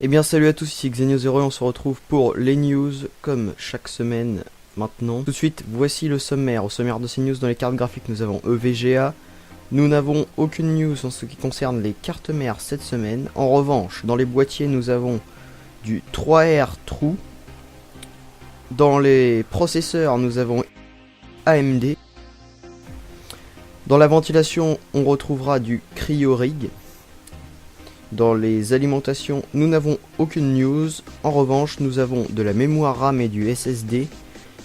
Eh bien salut à tous, ici Xenio0 et on se retrouve pour les news comme chaque semaine maintenant. Tout de suite, voici le sommaire. Au sommaire de ces news, dans les cartes graphiques, nous avons EVGA. Nous n'avons aucune news en ce qui concerne les cartes mères cette semaine. En revanche, dans les boîtiers, nous avons du 3R True. Dans les processeurs, nous avons AMD. Dans la ventilation, on retrouvera du CryoRig. Dans les alimentations, nous n'avons aucune news. En revanche, nous avons de la mémoire RAM et du SSD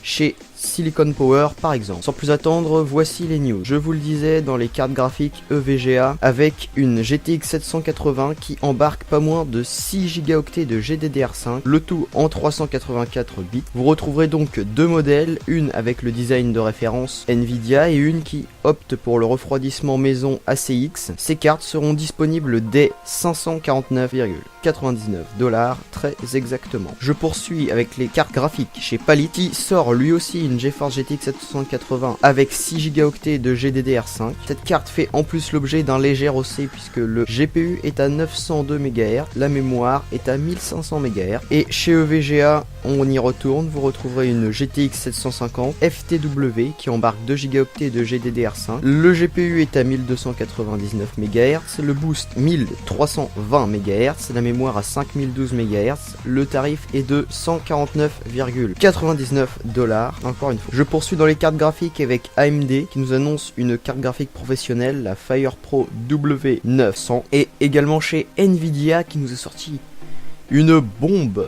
chez Silicon Power par exemple. Sans plus attendre, voici les news. Je vous le disais, dans les cartes graphiques EVGA, avec une GTX 780 qui embarque pas moins de 6 Go de GDDR5, le tout en 384 bits. Vous retrouverez donc deux modèles, une avec le design de référence Nvidia et une qui opte pour le refroidissement maison ACX. Ces cartes seront disponibles dès 549,99$ très exactement. Je poursuis avec les cartes graphiques chez Palit qui sort lui aussi une GeForce GTX 780 avec 6 Go de GDDR5. Cette carte fait en plus l'objet d'un léger OC puisque le GPU est à 902 MHz, la mémoire est à 1500 MHz. Et chez EVGA, on y retourne, vous retrouverez une GTX 750 FTW qui embarque 2 Go de GDDR5. Le GPU est à 1299 MHz, le boost 1320 MHz, la mémoire à 5012 MHz. Le tarif est de 149,99$. Encore une fois. Je poursuis dans les cartes graphiques avec AMD qui nous annonce une carte graphique professionnelle, la FirePro W900, et également chez Nvidia qui nous a sorti une bombe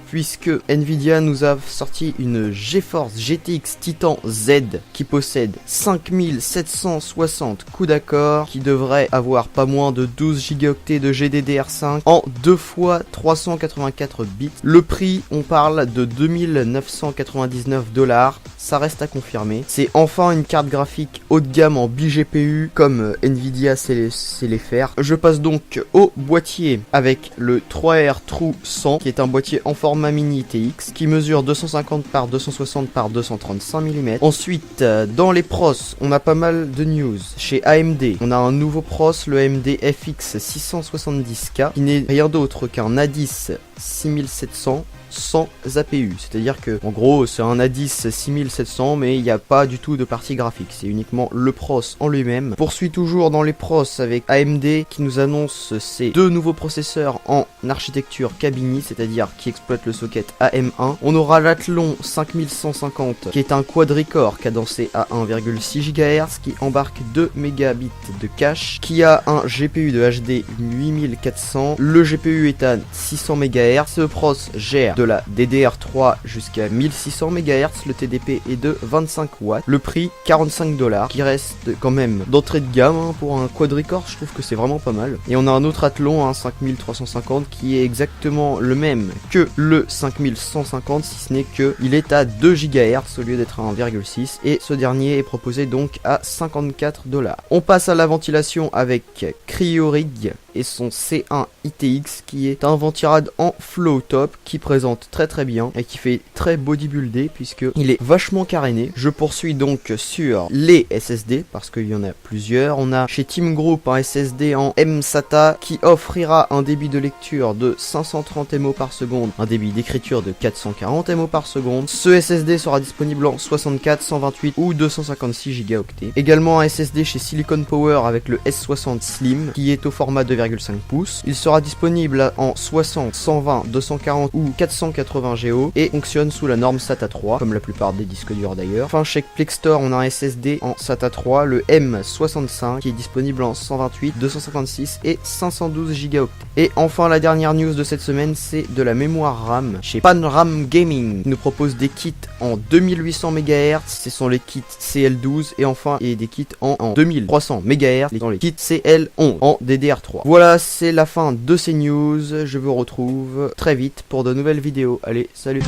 puisque Nvidia nous a sorti une GeForce GTX Titan Z qui possède 5760 coups d'accord, qui devrait avoir pas moins de 12 Go de GDDR5 en 2 fois 384 bits. Le prix, on parle de 2999$, ça reste à confirmer. C'est enfin une carte graphique haut de gamme en bi-GPU comme Nvidia sait les faire. Je passe donc au boîtier avec le 3R True 100 qui est un boîtier en format mini TX qui mesure 250 par 260 par 235 mm. Ensuite, dans les pros, on a pas mal de news. Chez AMD, on a un nouveau pros, le AMD FX 670K, qui n'est rien d'autre qu'un A10 6700 sans APU, c'est-à-dire que en gros c'est un A10 6700 mais il n'y a pas du tout de partie graphique, c'est uniquement le pros en lui-même. Poursuit toujours dans les pros avec AMD qui nous annonce ses deux nouveaux processeurs en architecture Kabini, c'est-à-dire qui exploite le socket AM1. On aura l'Athlon 5150 qui est un quadricore cadencé à 1,6 GHz qui embarque 2 mégabits de cache, qui a un GPU de HD 8400, le GPU est à 600 MHz, ce pros gère de la DDR3 jusqu'à 1600 MHz, le TDP est de 25 watts, le prix 45$, qui reste quand même d'entrée de gamme pour un quadricore, je trouve que c'est vraiment pas mal. Et on a un autre Athlon, 5350, qui est exactement le même que le 5150, si ce n'est que il est à 2 GHz au lieu d'être à 1,6, et ce dernier est proposé donc à 54$. On passe à la ventilation avec CryoRig et son C1 ITX qui est un ventirad en flow top qui présente très bien et qui fait très bodybuildé puisque il est vachement caréné. Je poursuis donc sur les SSD parce qu'il y en a plusieurs. On a chez Team Group un SSD en mSATA qui offrira un débit de lecture de 530 MO par seconde, un débit d'écriture de 440 MO par seconde. Ce SSD sera disponible en 64, 128 ou 256 Go. Également un SSD chez Silicon Power avec le S60 Slim qui est au format 2,5 pouces. Il sera disponible en 60, 120, 240 ou 480 Go et fonctionne sous la norme SATA 3 comme la plupart des disques durs d'ailleurs. Enfin chez Plextor on a un SSD en SATA 3, le M65 qui est disponible en 128, 256 et 512 Go. Et enfin la dernière news de cette semaine, c'est de la mémoire RAM chez Panram Gaming qui nous propose des kits en 2800 MHz, ce sont les kits CL12 et enfin des kits en 2300 MHz dans les kits CL11 en DDR3. Voilà, c'est la fin de ces news, je vous retrouve très vite pour de nouvelles vidéos. Allez, salut!